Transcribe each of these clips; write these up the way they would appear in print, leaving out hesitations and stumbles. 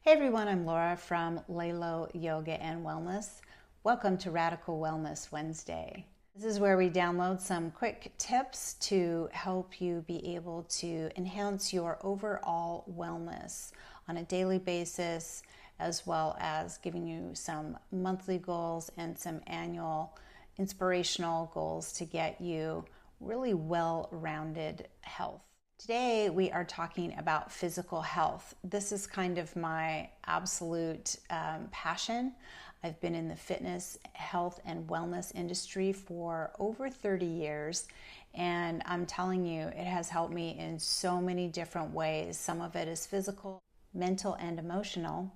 Hey everyone, I'm Laura from Lalo Yoga and Wellness. Welcome to Radical Wellness Wednesday. This is where we download some quick tips to help you be able to enhance your overall wellness on a daily basis, as well as giving you some monthly goals and some annual inspirational goals to get you really well-rounded health. Today we are talking about physical health. This is kind of my absolute passion. I've been in the fitness, health, and wellness industry for over 30 years, and I'm telling you, it has helped me in so many different ways. Some of it is physical, mental, and emotional,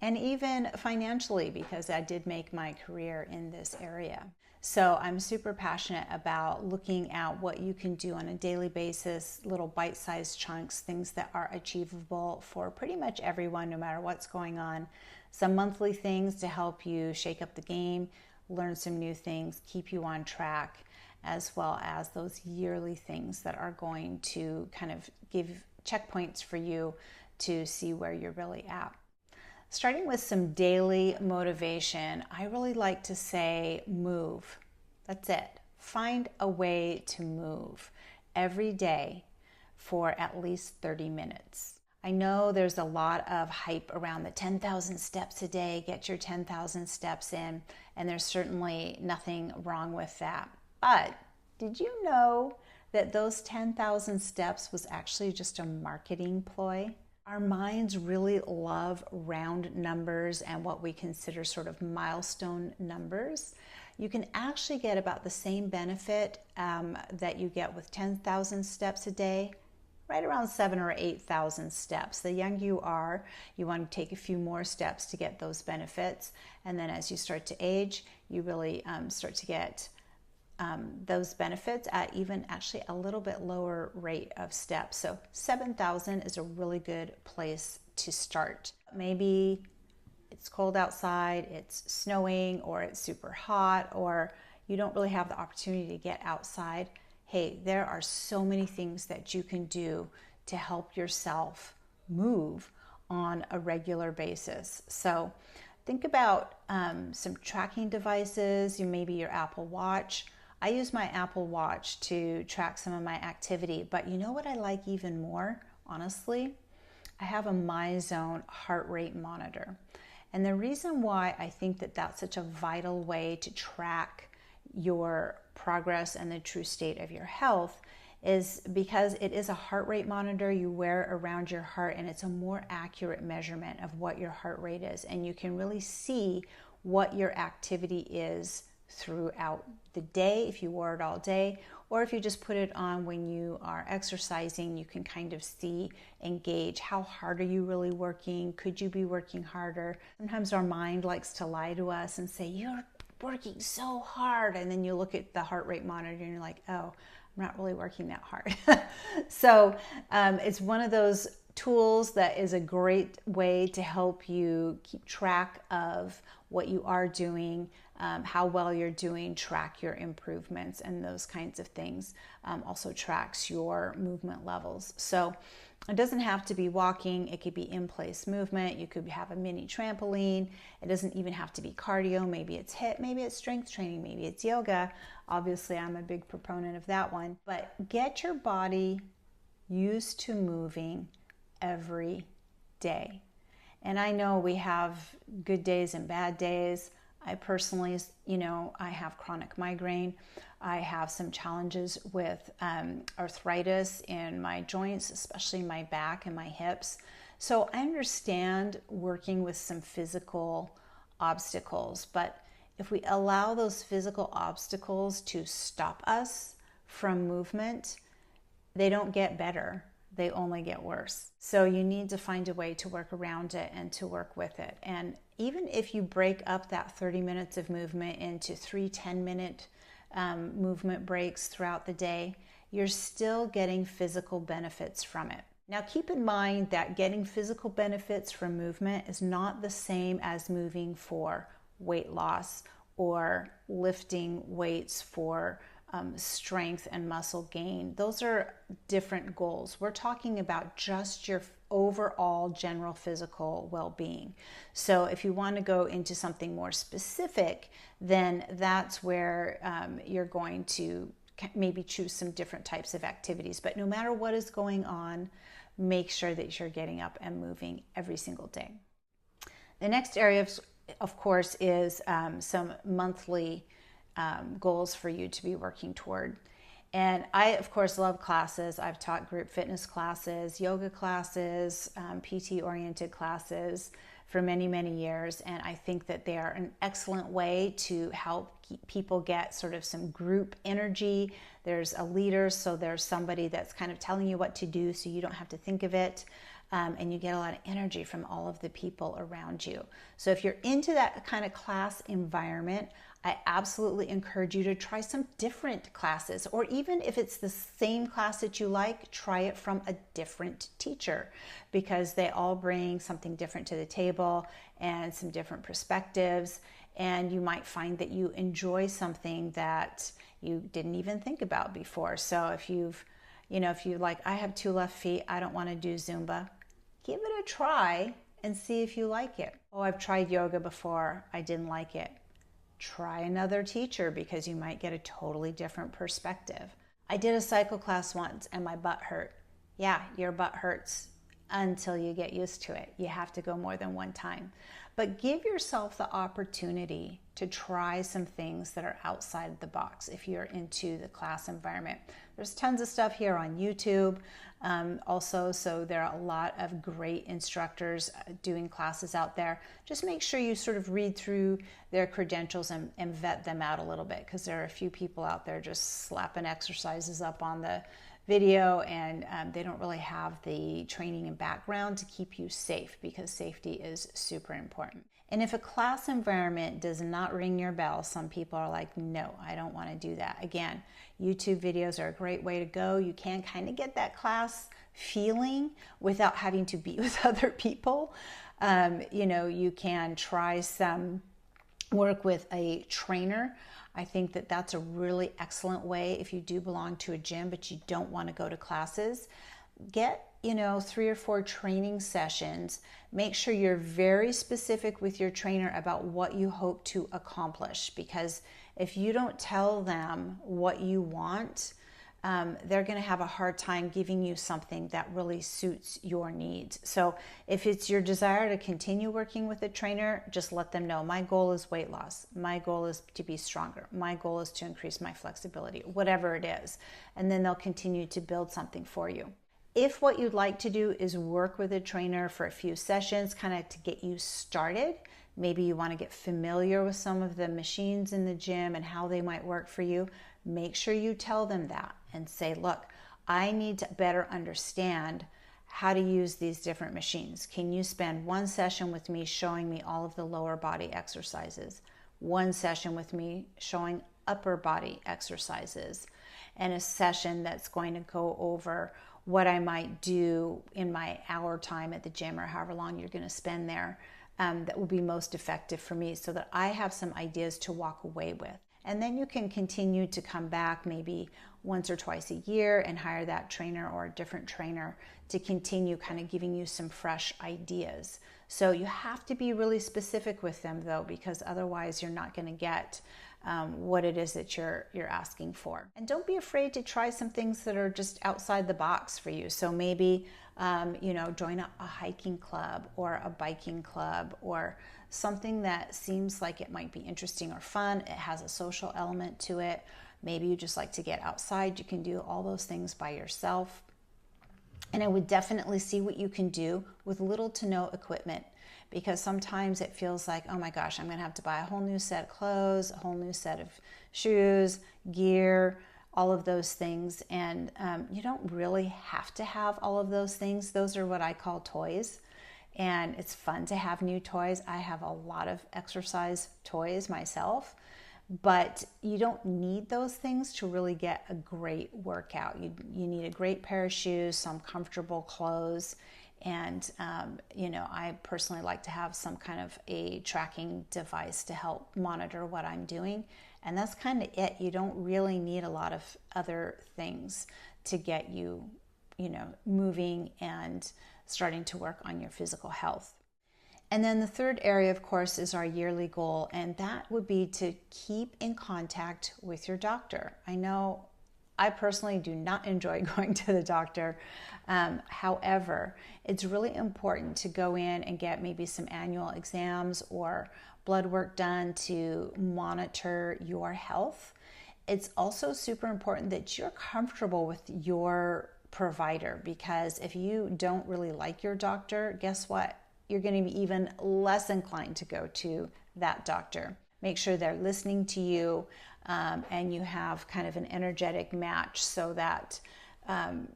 and even financially, because I did make my career in this area. So I'm super passionate about looking at what you can do on a daily basis, little bite-sized chunks, things that are achievable for pretty much everyone, no matter what's going on. Some monthly things to help you shake up the game, learn some new things, keep you on track, as well as those yearly things that are going to kind of give checkpoints for you to see where you're really at. Starting with some daily motivation, I really like to say move. That's it. Find a way to move every day for at least 30 minutes. I know there's a lot of hype around the 10,000 steps a day, get your 10,000 steps in, and there's certainly nothing wrong with that. But did you know that those 10,000 steps was actually just a marketing ploy? Our minds really love round numbers and what we consider sort of milestone numbers. You can actually get about the same benefit that you get with 10,000 steps a day, right around 7,000 or 8,000 steps. The younger you are, you want to take a few more steps to get those benefits. And then as you start to age, you really start to get those benefits at even actually a little bit lower rate of steps. So 7,000 is a really good place to start. Maybe it's cold outside, it's snowing, or it's super hot, or you don't really have the opportunity to get outside. Hey, there are so many things that you can do to help yourself move on a regular basis. So think about some tracking devices, maybe your Apple Watch. I use my Apple Watch to track some of my activity, but you know what I like even more, honestly? I have a MyZone heart rate monitor. And the reason why I think that that's such a vital way to track your progress and the true state of your health is because it is a heart rate monitor you wear around your heart, and it's a more accurate measurement of what your heart rate is. And you can really see what your activity is throughout the day if you wore it all day, or if you just put it on when you are exercising. You can kind of see and gauge how hard are you really working. Could you be working harder? Sometimes our mind likes to lie to us and say, you're working so hard, and then you look at the heart rate monitor and you're like, oh, I'm not really working that hard. So it's one of those tools that is a great way to help you keep track of what you are doing, how well you're doing, track your improvements, and those kinds of things. Also tracks your movement levels. So it doesn't have to be walking. It could be in-place movement. You could have a mini trampoline. It doesn't even have to be cardio. Maybe it's HIIT, maybe it's strength training, maybe it's yoga. Obviously, I'm a big proponent of that one. But get your body used to moving every day. And I know we have good days and bad days. I personally, I have chronic migraine. I have some challenges with arthritis in my joints, especially my back and my hips. So I understand working with some physical obstacles, but if we allow those physical obstacles to stop us from movement, they don't get better. They only get worse. So you need to find a way to work around it and to work with it. And even if you break up that 30 minutes of movement into 3 10-minute movement breaks throughout the day, you're still getting physical benefits from it. Now keep in mind that getting physical benefits from movement is not the same as moving for weight loss or lifting weights for strength and muscle gain. Those are different goals. We're talking about just your overall general physical well-being. So if you want to go into something more specific, then that's where you're going to maybe choose some different types of activities. But no matter what is going on, make sure that you're getting up and moving every single day. The next area, of course, is some monthly goals for you to be working toward. And I, of course, love classes. I've taught group fitness classes, yoga classes, PT-oriented classes for many, many years. And I think that they are an excellent way to help people get sort of some group energy. There's a leader, so there's somebody that's kind of telling you what to do so you don't have to think of it. And you get a lot of energy from all of the people around you. So if you're into that kind of class environment, I absolutely encourage you to try some different classes, or even if it's the same class that you like, try it from a different teacher, because they all bring something different to the table and some different perspectives. And you might find that you enjoy something that you didn't even think about before. So if you like, I have 2 left feet, I don't want to do Zumba, give it a try and see if you like it. Oh, I've tried yoga before, I didn't like it. Try another teacher, because you might get a totally different perspective. I did a cycle class once and my butt hurt. Yeah, your butt hurts until you get used to it. You have to go more than one time. But give yourself the opportunity to try some things that are outside the box if you're into the class environment. There's tons of stuff here on YouTube also, so there are a lot of great instructors doing classes out there. Just make sure you sort of read through their credentials and vet them out a little bit, because there are a few people out there just slapping exercises up on the video, and they don't really have the training and background to keep you safe, because safety is super important. And if a class environment does not ring your bell, some people are like, no, I don't want to do that. Again, YouTube videos are a great way to go. You can kind of get that class feeling without having to be with other people. You can try some work with a trainer. I think that that's a really excellent way if you do belong to a gym but you don't want to go to classes. Get 3 or 4 training sessions. Make sure you're very specific with your trainer about what you hope to accomplish, because if you don't tell them what you want, they're going to have a hard time giving you something that really suits your needs. So if it's your desire to continue working with a trainer, just let them know, my goal is weight loss. My goal is to be stronger. My goal is to increase my flexibility, whatever it is. And then they'll continue to build something for you. If what you'd like to do is work with a trainer for a few sessions, kind of to get you started, maybe you want to get familiar with some of the machines in the gym and how they might work for you, make sure you tell them that and say, look, I need to better understand how to use these different machines. Can you spend 1 session with me showing me all of the lower body exercises, 1 session with me showing upper body exercises, and a session that's going to go over what I might do in my hour time at the gym, or however long you're going to spend there, that will be most effective for me, so that I have some ideas to walk away with. And then you can continue to come back maybe once or twice a year and hire that trainer or a different trainer to continue kind of giving you some fresh ideas. So you have to be really specific with them though, because otherwise you're not going to get what it is that you're asking for. And don't be afraid to try some things that are just outside the box for you. So maybe join a hiking club or a biking club, or something that seems like it might be interesting or fun. It has a social element to it. Maybe you just like to get outside. You can do all those things by yourself. And I would definitely see what you can do with little to no equipment, because sometimes it feels like, oh my gosh, I'm going to have to buy a whole new set of clothes, a whole new set of shoes, gear, all of those things. And you don't really have to have all of those things. Those are what I call toys. And it's fun to have new toys. I have a lot of exercise toys myself, but you don't need those things to really get a great workout. You need a great pair of shoes, some comfortable clothes, and I personally like to have some kind of a tracking device to help monitor what I'm doing And that's kind of it. You don't really need a lot of other things to get you, moving and starting to work on your physical health. And then the third area, of course, is our yearly goal, and that would be to keep in contact with your doctor. I know I personally do not enjoy going to the doctor. However, it's really important to go in and get maybe some annual exams or blood work done to monitor your health. It's also super important that you're comfortable with your provider, because if you don't really like your doctor, guess what? You're going to be even less inclined to go to that doctor. Make sure they're listening to you, and you have kind of an energetic match so that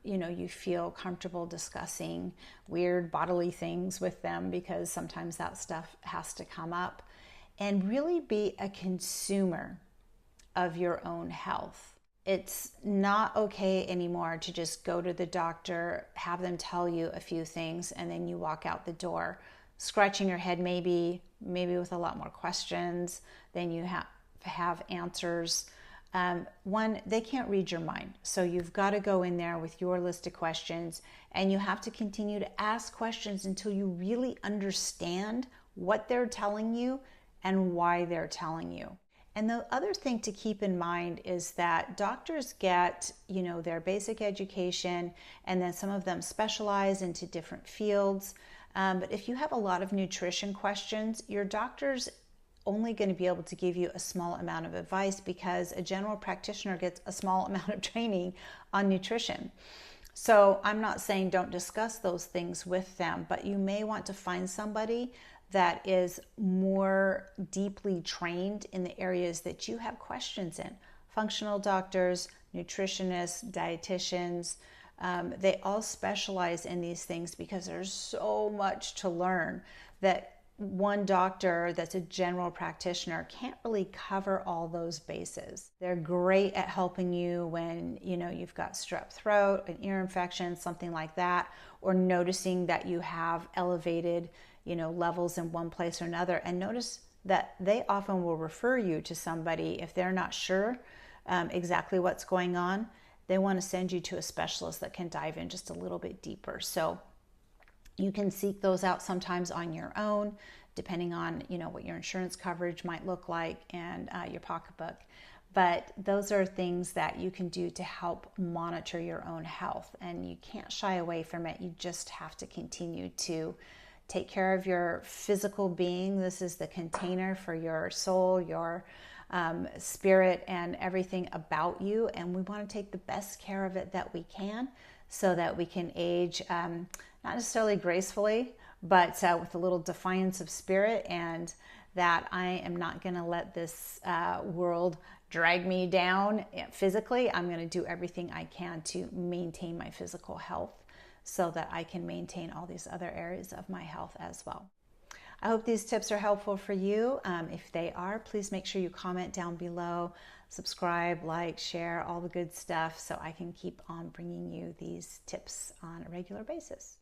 you feel comfortable discussing weird bodily things with them, because sometimes that stuff has to come up. And really be a consumer of your own health. It's not okay anymore to just go to the doctor, have them tell you a few things, and then you walk out the door scratching your head, maybe with a lot more questions than you have answers. One, they can't read your mind. So you've got to go in there with your list of questions, and you have to continue to ask questions until you really understand what they're telling you and why they're telling you. And the other thing to keep in mind is that doctors get, their basic education, and then some of them specialize into different fields. But if you have a lot of nutrition questions, your doctor's only going to be able to give you a small amount of advice, because a general practitioner gets a small amount of training on nutrition. So I'm not saying don't discuss those things with them, but you may want to find somebody that is more deeply trained in the areas that you have questions in. Functional doctors, nutritionists, dietitians, they all specialize in these things, because there's so much to learn that one doctor that's a general practitioner can't really cover all those bases. They're great at helping you when you've got strep throat, an ear infection, something like that, or noticing that you have elevated levels in one place or another. And notice that they often will refer you to somebody if they're not sure exactly what's going on. They want to send you to a specialist that can dive in just a little bit deeper. So you can seek those out sometimes on your own, depending on what your insurance coverage might look like and your pocketbook. But those are things that you can do to help monitor your own health, and you can't shy away from it. You just have to continue to take care of your physical being. This is the container for your soul, your spirit, and everything about you. And we want to take the best care of it that we can, so that we can age not necessarily gracefully, but with a little defiance of spirit, and that I am not going to let this world drag me down physically. I'm going to do everything I can to maintain my physical health, so that I can maintain all these other areas of my health as well. I hope these tips are helpful for you. If they are, please make sure you comment down below, subscribe, like, share, all the good stuff, so I can keep on bringing you these tips on a regular basis.